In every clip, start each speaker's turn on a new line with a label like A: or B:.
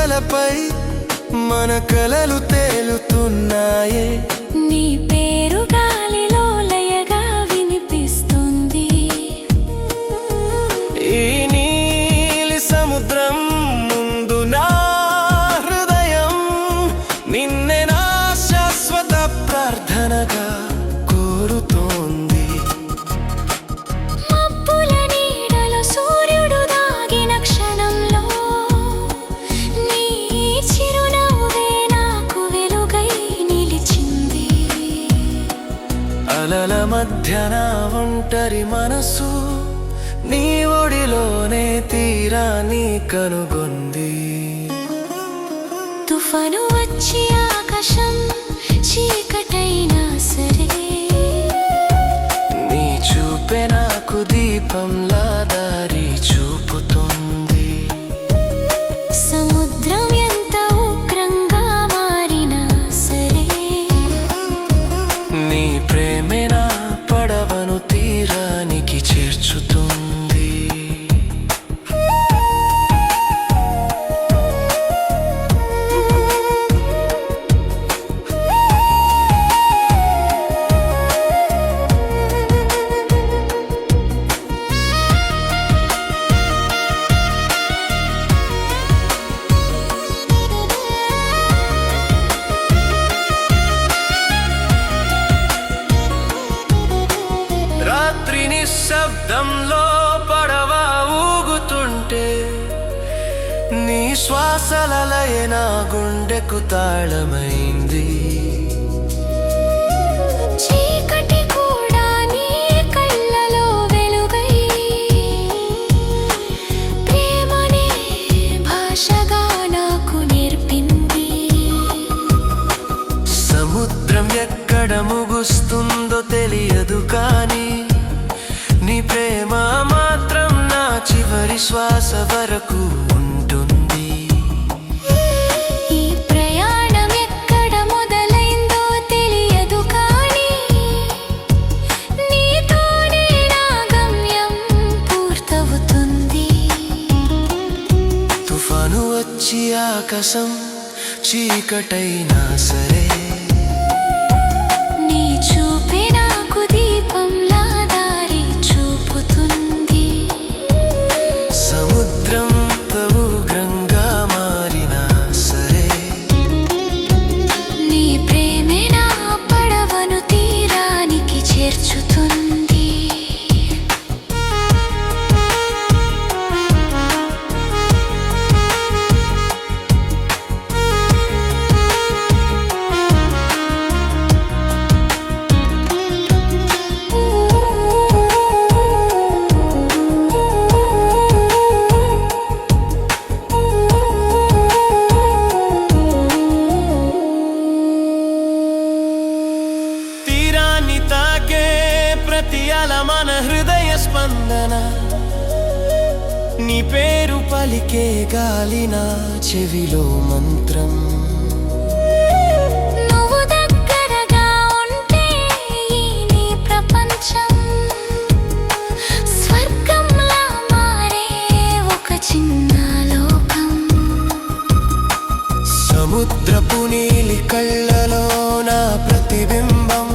A: అలలపై మన కలలు తేలుతున్నాయే.
B: నీ పేరు గాలిలో లయగా వినిపిస్తుంది.
A: ఈ నీలి సముద్రం ముందు నా హృదయం నిన్నే నా శాశ్వత ప్రార్థనగా కోరుతోంది.
B: మబ్బుల నీడలో సూర్యుడు దాగిన క్షణంలో నీ చిరునవ్వే నాకు వెలుగై నిలిచింది.
A: అలల మధ్యన ఒంటరి మనసు నీ ఒడిలోనే తీరాన్ని కనుగొంది.
B: తుఫాను వచ్చి ఆకాశం చీకటైనా సరే
A: నీ చూపే నాకు దీపంలా దారి చూపుతుంది.
B: సముద్రం ఎంత ఉగ్రంగా మారినా సరే
A: నీ ప్రేమే నా పడవను తీరానికి చేర్చుతుంది. రాత్రి నిశ్శబ్దంలో పడవ ఊగుతుంటే నీ శ్వాసల లయ నా గుండెకు తాళమైంది.
B: చీకటి కూడా నీ కళ్ళలో వెలుగై ప్రేమనే భాషగా నాకు నేర్పింది.
A: సముద్రం ఎక్కడ ముగుస్తుందో తెలియదు కానీ నీ ప్రేమ మాత్రం నా చివరి శ్వాస వరకు ఉంటుంది.
B: ఈ ప్రయాణం ఎక్కడ మొదలైందో తెలియదు కానీ నీతోనే నా గమ్యం పూర్తవుతుంది.
A: తుఫాను వచ్చి ఆకాశం చీకటైనా సరే
B: నీ చూపే నాకు దీపంలా దారి చూపుతుంది.
A: సముద్రం ఉగ్రంగా మారినా సరే
B: నీ ప్రేమే నా పడవను తీరానికి చేర్చుతుంది.
A: తీరాన్ని తాకే ప్రతి అల మన హృదయ స్పందన. నీ పేరు పలికే గాలి నా చెవిలో మంత్రం.
B: నువ్వు దగ్గరగా ఉంటే ఈ నీ ప్రపంచం స్వర్గంలా మారే ఒక చిన్న లోకం.
A: సముద్రపు నీలి కళ్ళలో నా ప్రతిబింబం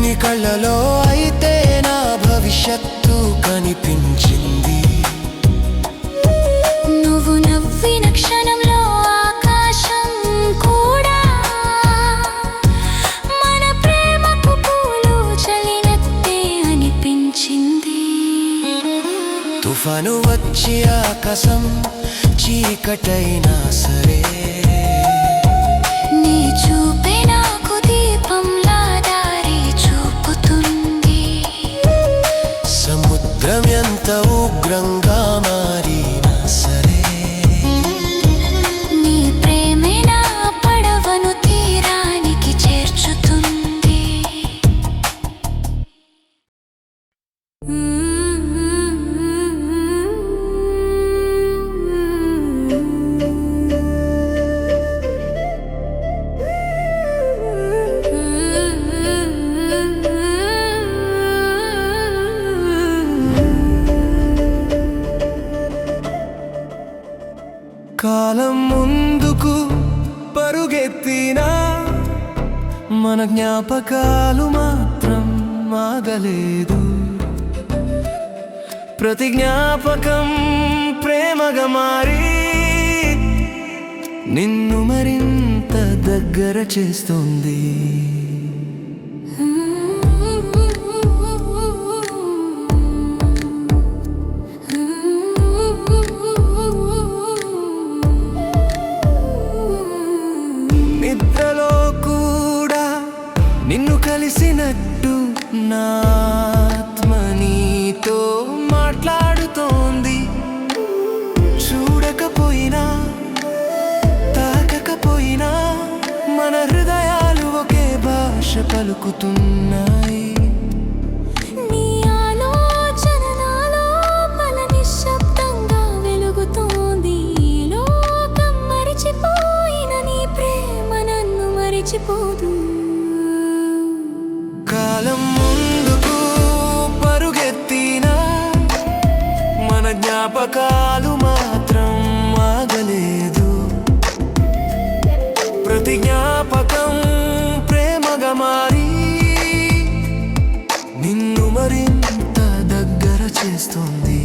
A: నీ కళ్ళలో అయితే నా భవిష్యత్తు కనిపించింది.
B: నువ్వు నవ్విన క్షణంలో ఆకాశం కూడా మన ప్రేమకు పూలు చల్లినట్టే అనిపించింది.
A: తుఫాను వచ్చి ఆకాశం చీకటైనా సరే
B: నీ చూపే నాకు దీపంలా దారి చూపుతుంది.
A: సముద్రం ఎంత ఉగ్రంగా మారినా సరే
B: నీ ప్రేమే నా పడవను తీరానికి చేర్చుతుంది.
A: కాలం ముందుకు పరుగెత్తినా మన జ్ఞాపకాలు మాత్రం ఆగలేదు. ప్రతి జ్ఞాపకం ప్రేమగా మారి నిన్ను మరింత దగ్గర చేస్తుంది. నిద్రలో కూడా నిన్ను కలిసినట్టు నా ఆత్మ నీతో మాట్లాడుతోంది. చూడకపోయినా తాకకపోయినా మన హృదయాలు ఒకే భాష పలుకుతున్నాయి.
B: నీ ఆలోచన నాలో పల నిశ్శబ్దంగా వెలుగుతోంది. ఈ లోకం మరిచిపోయిన నీ ప్రేమ నన్ను మరిచిపోదు.
A: కాలం ముందుకు పరుగెత్తినా మన జ్ఞాపకాలు మాత్రం ఆగలేదు. ప్రతి జ్ఞాపకం ప్రేమగా మారి నిన్ను మరింత దగ్గర చేస్తుంది.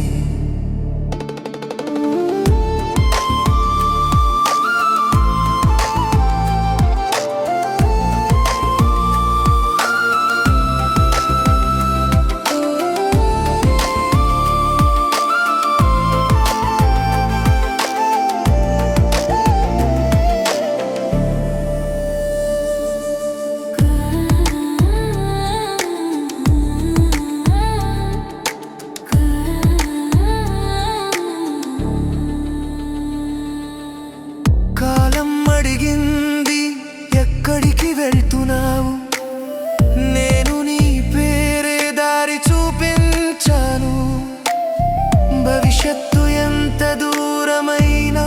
A: కాలం అడిగింది ఎక్కడికి వెళ్తున్నావు, నేను నీ పేరే దారి చూపించాను. భవిష్యత్తు ఎంత దూరమైనా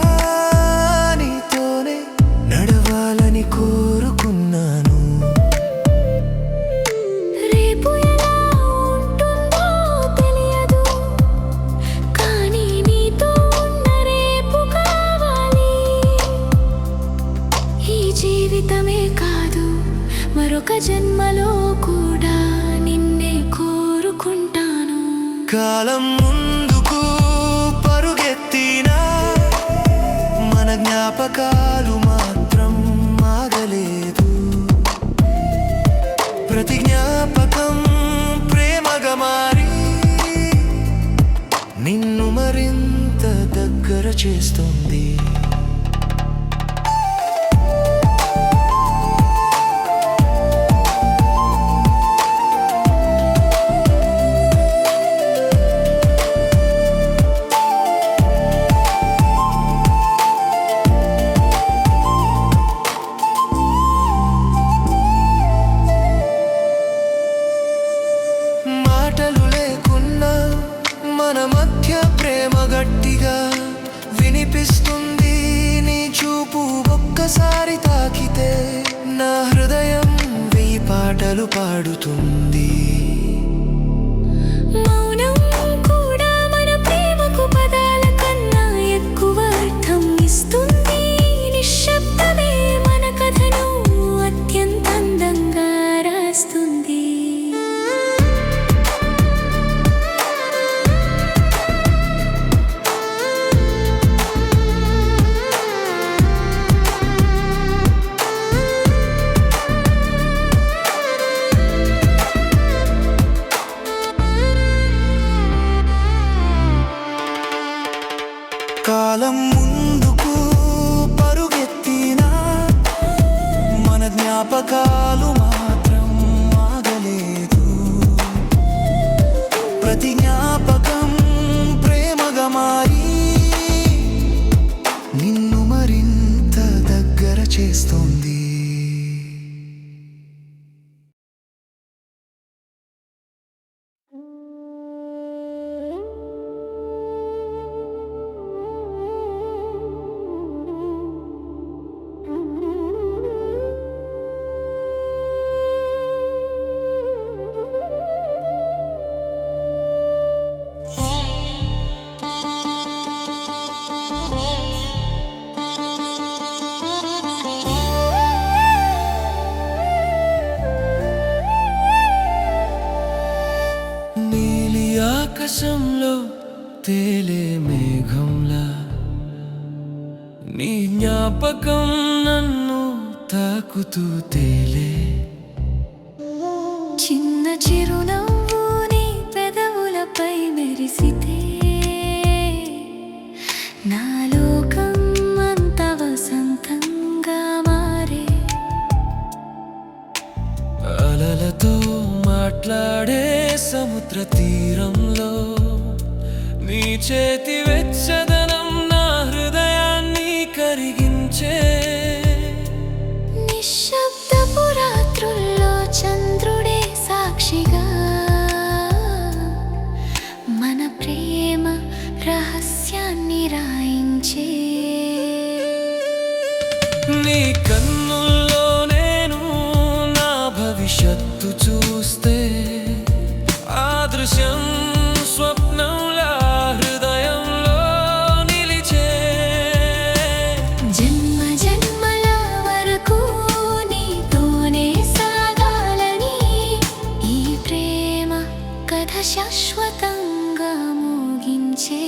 A: నీతోనే నడవాలని కోరుకున్నాను.
B: రేపు ఎలా ఉంటుందో తెలియదు, కానీ నీతో ఉన్న రేపు కావాలి. ఈ జీవితమే కాదు, మరొక జన్మలో కూడా నిన్నే కోరుకుంటాను.
A: కాలం ముందుకు పరుగెత్తినా మన జ్ఞాపకాలు మాత్రం ఆగలేదు. ప్రతి జ్ఞాపకం ప్రేమగా మారి నిన్ను మరింత దగ్గర చేస్తుంది. మాటలు లేకున్నా మన మధ్య ప్రేమ గట్టిగా వినిపిస్తుంది. నీ చూపు ఒక్కసారి తాకితే నా హృదయం 1000 పాటలు పాడుతుంది.
B: మౌనం కూడా మన ప్రేమకు పదాల కన్నా ఎక్కువ అర్థం ఇస్తుంది. నిశ్శబ్దమే మన కథను అత్యంత అందంగా రాస్తుంది.
A: కాలం ముందుకు పరుగెత్తినా మన జ్ఞాపకాలు మాత్రం ఆగలేదు. ప్రతి జ్ఞాపకం ప్రేమగా మారి నిన్ను మరింత దగ్గర చేస్తుంది. నీ జ్ఞాపకం నన్ను తాకుతూ తేలే.
B: చిన్న చిరునవ్వు నీ పెదవులపై మెరిసితే నా లోకం అంత వసంతంగా మారే.
A: అలలతో మాట్లాడే సముద్ర తీరంలో నీ చేతి వెచ్చదనం నా హృదయాన్ని కరిగించే.
B: నిశ్శబ్దపు రాత్రుల్లో చంద్రుడే సాక్షిగా మన ప్రేమ రహస్యాన్ని రాయించే.
A: నీ కన్నుల్లో నేను నా భవిష్యత్తు చూస్తే ఆ దృశ్యం స్వప్నంలా హృదయంలో నిలిచే.
B: జన్మ జన్మల వరకు నీతోనే సాగాలని ఈ ప్రేమ కథ శాశ్వతంగా ముగించే.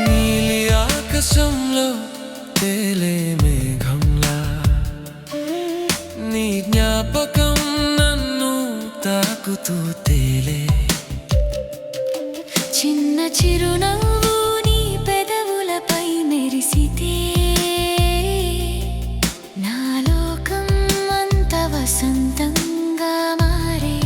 A: నీలి ఆకాశంలో తేలే మేఘంలా నీ జ్ఞాపకం నన్ను తాకుతూ తేలే.
B: చిన్న చిరునవ్వు నీ పెదవులపై మెరిసితే నా లోకం అంత వసంతంగా మారే.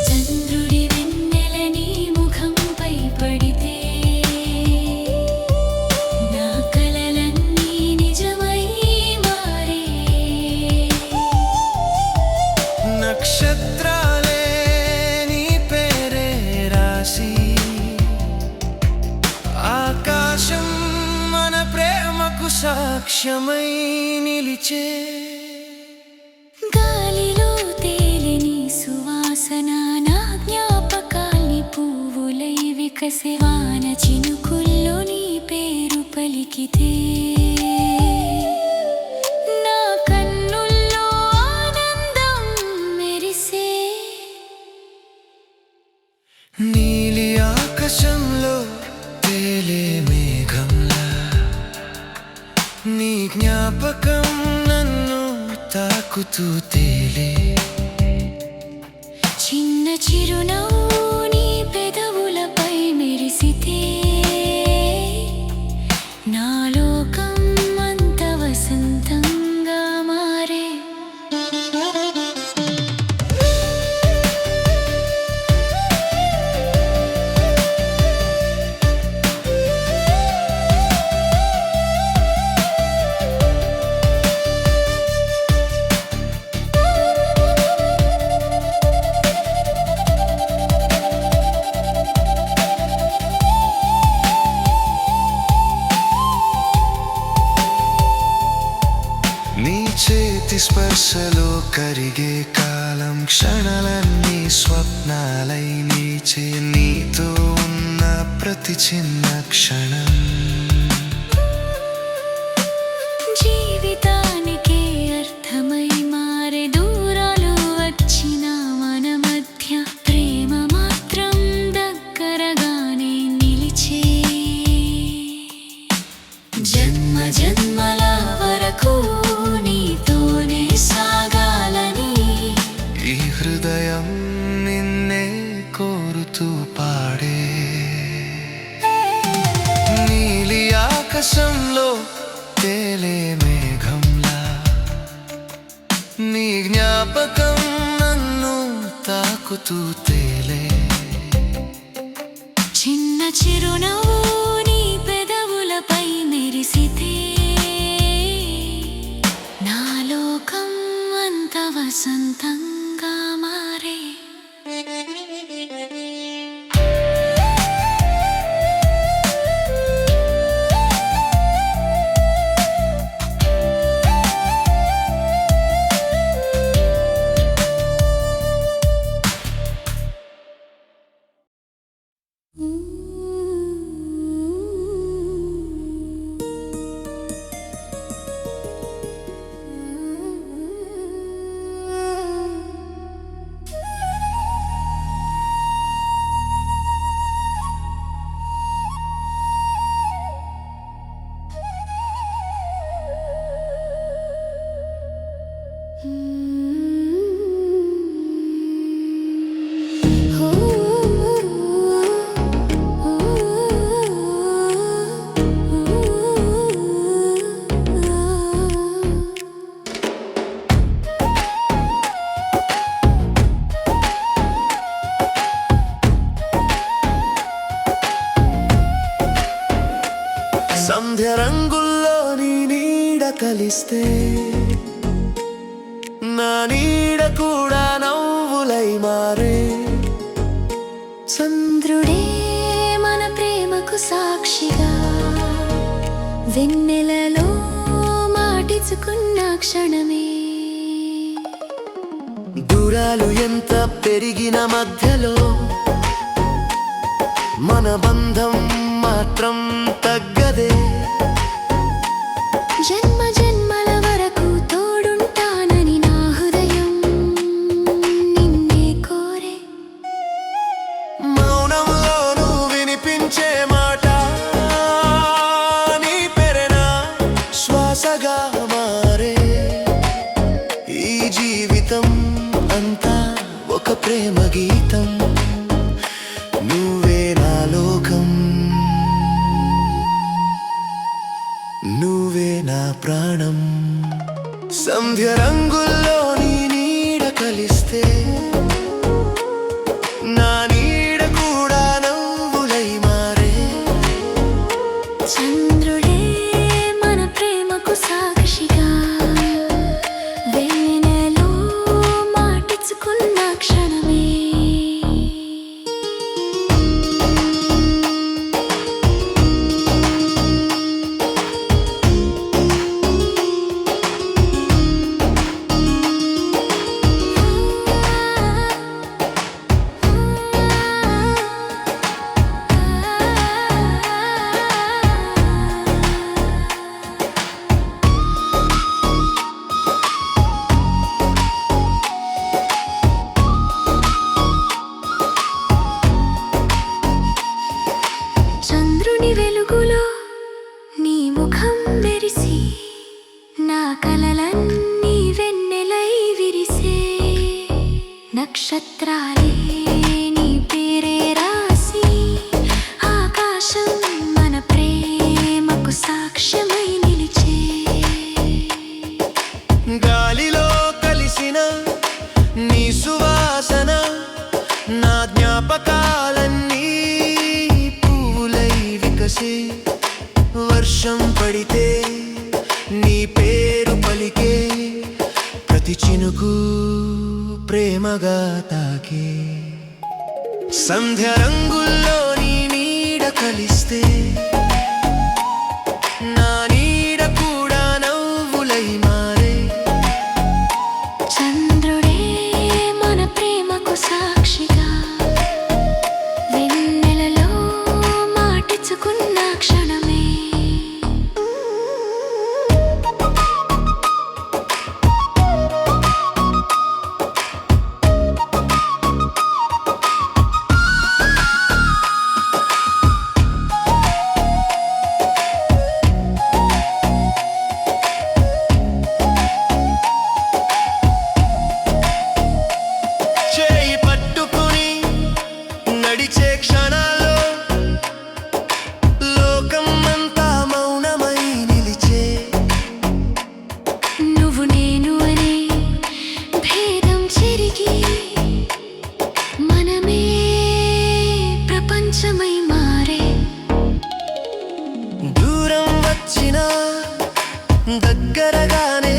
B: చంద్రుడి వెన్నెల నీ ముఖంపై పడితే నా కలలన్నీ నిజమై మారే.
A: నక్షత్రాలే నీ పేరే రాసి ఆకాశం మన ప్రేమకు సాక్ష్యమై నిలిచే.
B: గాలిలో తేలి నీ సువాసన నా జ్ఞాపకాల్ని పువ్వులై వికసే. వాన చినుకుల్లో నీ పేరు పలికితే నా కన్నుల్లో ఆనందం మెరిసే.
A: నీలి ఆకాశంలో తేలే మేఘంలా నీ జ్ఞాపకం నన్ను తాకుతూ తేలే.
B: చిన్న చిరునవ్వు నీ పెదవులపై మెరిసితే నా లోకం అంత వసంతంగా మారే.
A: నీ చేతి స్పర్శలో కరిగే కాలం క్షణాలన్నీ స్వప్నాలై నిలిచే. నీతో ఉన్న ప్రతి చిన్న క్షణం
B: జీవితానికే అర్థమై మారే. దూరాలు వచ్చిన మన మధ్య ప్రేమ మాత్రం దగ్గరగానే నిలిచే. జన్మ జన్మల వరకు నీతోనే సాగాలని
A: ఈ హృదయం నిన్నే కోరుతూ పాడే. నీలి ఆకాశంలో తేలే మేఘంలా నీ జ్ఞాపకం నన్ను తాకుతూ తేలే.
B: చిన్న చిరునవ్వు నీ పెదవులపై మెరిసితే నా లోకం అంత వసంతంగా మారే.
A: సంధ్య రంగుల్లో నీ నీడ కలిస్తే నా నీడ కూడా నవ్వులై మారే.
B: చంద్రుడే మన ప్రేమకు సాక్షిగా వెన్నెలలో మాటిచుకున్న క్షణమే.
A: దూరాలు ఎంత పెరిగిన మధ్యలో మన బంధం మాత్రం తగ్గదే.
B: జన్మ జన్మల వరకు తోడుంటానని నా హృదయం నిన్నే కోరే.
A: మౌనంలోనూ వినిపించే మాట నీ పెరెనా శ్వాసగా మారే. ఈ జీవితం అంతా ఒక ప్రేమ గీతం, నువ్వే నా లోకం, నువ్వే నా ప్రాణం. సంధ్య రంగుల్లో నీ నీడ కలిస్తే నా నీడ కూడా నవ్వులై మారే.
B: చంద్రుడే మన ప్రేమకు సాక్షిగా వెన్నెలలో మాటిచుకున్న క్షణమే. చంద్రుని వెలుగులో నీ ముఖం మెరిసి నా కలలన్నీ వెన్నెలై విరిసే. నక్షత్రాలే నీ పేరే రాసి ఆకాశం మన ప్రేమకు సాక్ష్యమై నిలిచే.
A: గాలిలో కలిసిన నీ సువాసన నా జ్ఞాపకాలన్నీ పూలై వికసే. వర్షం పడితే నీ పేరు పలికే, ప్రతి చినుకు ప్రేమగా తాకే. సంధ్య రంగుల్లో నీ నీడ కలిస్తే నా నీడ కూడా నవ్వులై మారే.
B: చంద్రుడే మన ప్రేమకు సాక్షిగా వెన్నెలలో మాటిచుకున్న క్షణమే.
A: చేయి పట్టుకుని నడిచే క్షణాల్లో లోకం అంతా మౌనమై నిలిచే.
B: నువ్వు నేను అనే భేదం చెరిగి మనమే ప్రపంచమై మారే.
A: దూరం వచ్చినా దగ్గరగానే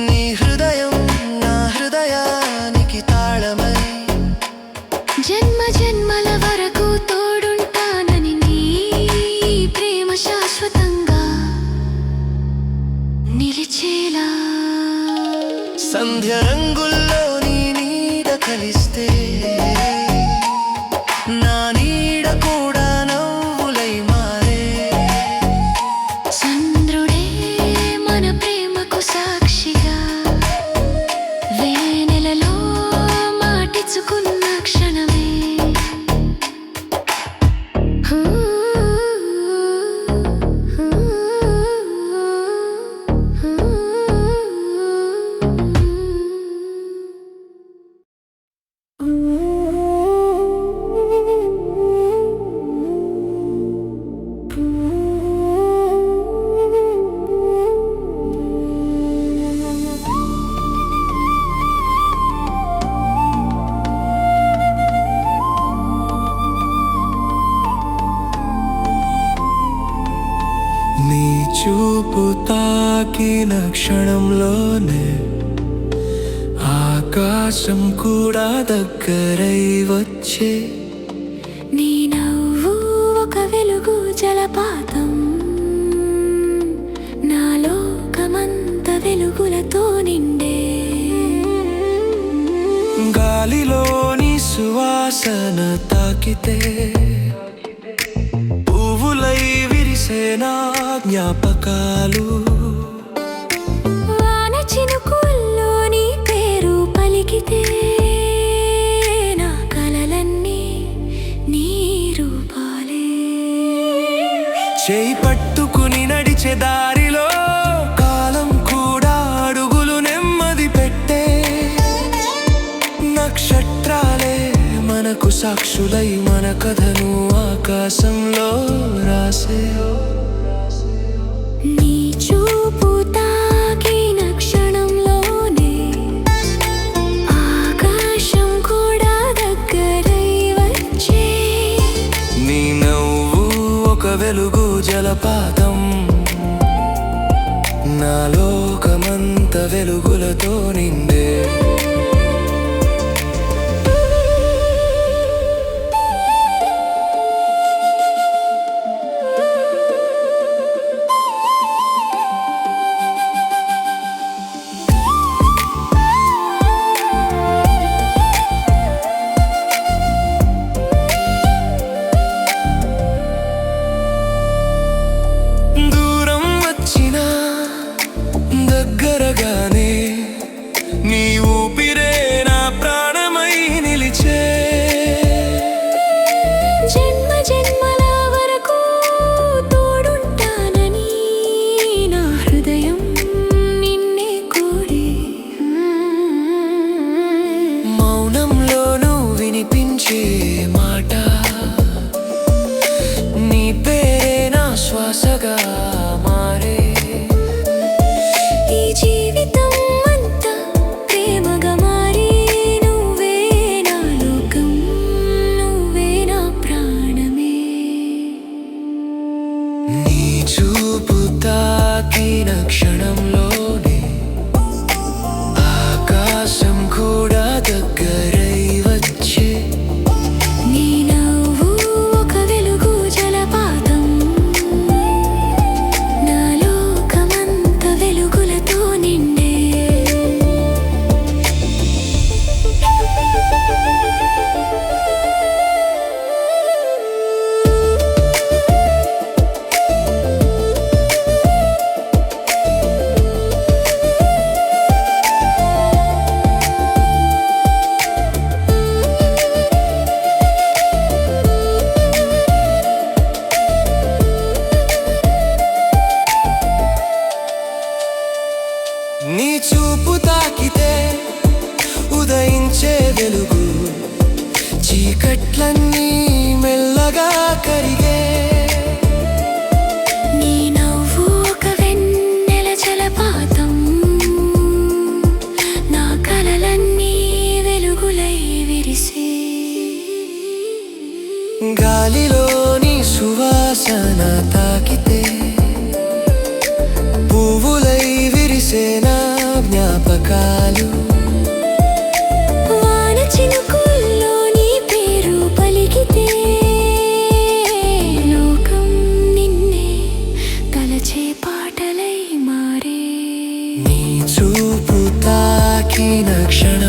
A: నీ హృదయం నా హృదయానికి తాళమై.
B: జన్మ జన్మల వరకు తోడుంటానని నీ ప్రేమ శాశ్వతంగా నిలిచేలా.
A: సంధ్య రంగుల్లో నీ నీడ కలిస్తే నా నీడ కూడా నవ్వులై మారే.
B: చంద్రుడే మన ప్రేమకు సాక్షిగా వెన్నెలలో మాటిచుకున్న క్షణమే.
A: నీ చూపు తాకిన క్షణంలోనే ఆకాశం కూడా దగ్గరై వచ్చే.
B: నీ నవ్వు ఒక వెలుగు జలపాతం, నా లోకమంత వెలుగులతో నిండే.
A: గాలిలోని సువాసన తాకితే పువ్వులై విరిసేనా జ్ఞాపకాలు.
B: వాన చినుకుల్లో నీ పేరు పలికితే నా కలలన్నీ నీ రూపాలే.
A: చేయి పట్టుకుని నడిచే దారిలో కాలం కూడా అడుగులు నెమ్మది పెట్టే. నక్షత్రాలే మనకు సాక్షులై మన కథను ఆకాశంలో రాసే.
B: నీ చూపు తాకిన క్షణంలోనే ఆకాశం కూడా దగ్గరై వచ్చే.
A: నీ నవ్వు ఒక వెలుగు జలపాతం, నా లోకమంత వెలుగులతో నిండే. దగ్గరగానే నీ ఊపిరే నా ప్రాణమై నిలిచే.
B: జన్మ జన్మల వరకు తోడుంటానని నా హృదయం నిన్నే కోరి.
A: మౌనంలోనూ వినిపించే మాట నీ పేరే నా శ్వాసగా మారే.
B: జీవితం అంతా ప్రేమగా మారి నువ్వే నా లోకం, నువ్వే నా ప్రాణమే.
A: నీ చూపు తాకిన క్షణంలోనే ఆకాశం కూడా దగ్గరై వచ్చే.
B: నీ నవ్వు ఒక వెలుగు జలపాతం, నా లోకమంత వెలుగులతో నిండే.
A: నీ చూపు తాకితే ఉదయించే వెలుగు, చీకట్లన్నీ మెల్లగా కరిగే.
B: నీ నవ్వు ఒక వెన్నెల జలపాతం, నా కలలన్నీ వెలుగులై విరిసే.
A: గాలిలోని సువాసన తాకితే పువ్వులై విరిసేనా జ్ఞాపకాలు.
B: వాన చినుకుల్లో నీ పేరు పలికితే లోకం నిన్నే తలచే పాటలై మారే.
A: నీ చూపు తాకిన క్షణం